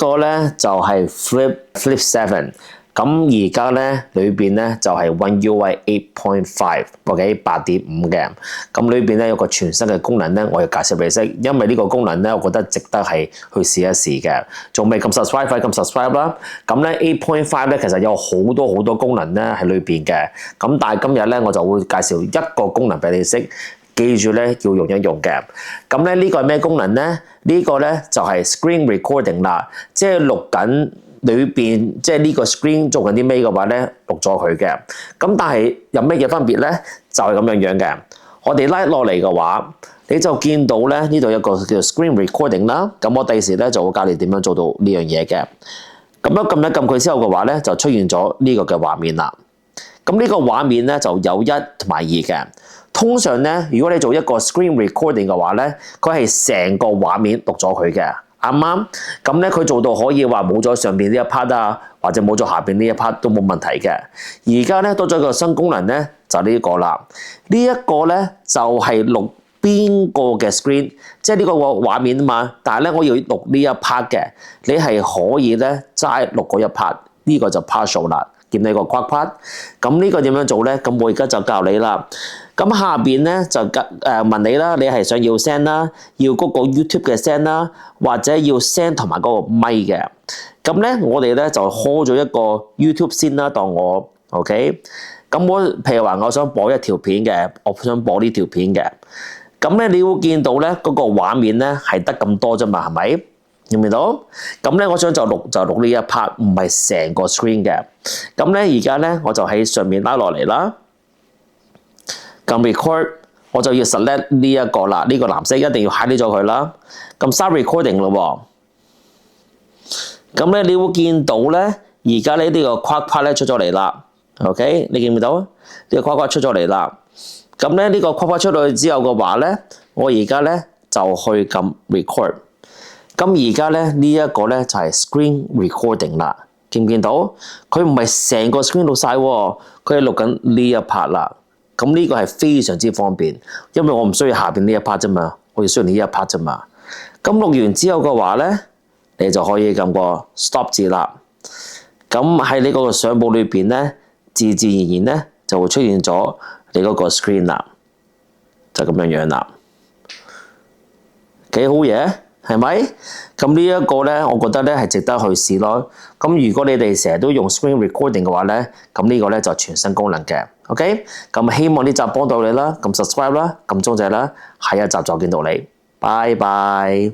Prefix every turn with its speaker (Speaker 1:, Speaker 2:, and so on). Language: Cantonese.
Speaker 1: 個咧就係 Flip 7。咁而家咧裏邊咧就係 One UI 8.5 或者8.5嘅，咁裏邊咧有個全新嘅功能咧，我要介紹俾你識，因為呢個功能咧，我覺得值得係去試一試嘅。仲未撳 subscribe 快撳 subscribe 啦。咁咧 8.5 咧其實有好多功能咧喺裏邊嘅，咁但係今日咧我就會介紹一個功能俾你識，記住咧要用一用嘅。咁咧呢個係咩功能咧？呢個咧就係 screen recording 啦，即係錄緊。裏邊即係呢個 screen 做緊啲咩嘅話咧，錄咗佢嘅。咁但係有咩嘢分別咧？就係咁樣嘅。我哋拉落嚟嘅話，你就見到咧呢度有個叫做 screen recording 啦。咁我第時咧就會教你點樣做到呢樣嘢嘅。咁樣撳一撳佢之後嘅話咧，就出現咗呢個嘅畫面啦。咁呢個畫面咧就有1同埋2嘅。通常咧，如果你做一個 screen recording 嘅話咧，佢係成個畫面錄咗佢嘅。啱啱咁咧，佢做到可以話冇咗上邊呢一 part 啊，或者冇咗下邊呢一 part 都冇問題嘅。而家咧多咗個新功能咧，就呢個啦。呢一個咧就係錄邊個嘅 screen，即係呢個畫面啊嘛。但係咧我要錄呢一 part 嘅，你係可以咧齋錄嗰一 part，呢個就 partial 啦。見你個框框，咁呢個點樣做咧？咁我而家就教你啦。咁下邊咧就問你啦，你係想要聲啦，要嗰個 YouTube 嘅聲啦，或者要聲同埋嗰個咪嘅。咁咧我哋咧就開咗一個 YouTube 先啦，當我 OK。咁我譬如話我想播一條片嘅，我想播呢條片嘅。咁咧你會見到咧嗰個畫面咧係得咁多啫嘛，係咪？見唔見到？咁咧，我想就錄呢一 part， 唔係成個 screen 嘅。咁咧，而家咧，我就喺上面拉落嚟啦。撳 record， 我就要 select 呢一個啦。呢個藍色一定要 highlight 咗佢啦。咁 start recording 咯。咁咧，你會見到咧，而家呢個框框咧出咗嚟啦。OK， 你見唔見到？呢個框框出咗嚟啦。咁咧，呢個框框出到去之後嘅話咧，我而家咧就去撳 record。咁而家咧呢一個咧就係 screen recording 啦，見唔見到？佢唔係成個 screen 錄晒，佢係錄緊呢一 part 啦。咁呢個係非常之方便，因為我唔需要下邊呢一 part 啫嘛，我要需要呢一 part 啫嘛。咁錄完之後嘅話咧，你就可以撳個 stop 字啦。咁喺你嗰個相簿裏邊咧，自然咧就會出現咗你嗰個 screen 啦，就咁樣啦，幾好嘢。係咪？咁呢一個咧，我覺得咧係值得去試咯。咁如果你哋成日都用 screen recording 嘅話咧，咁呢個咧就全新功能嘅。OK，咁希望呢集幫到你啦，撳 subscribe 啦，撳鐘仔啦，下一集再見到你，拜拜。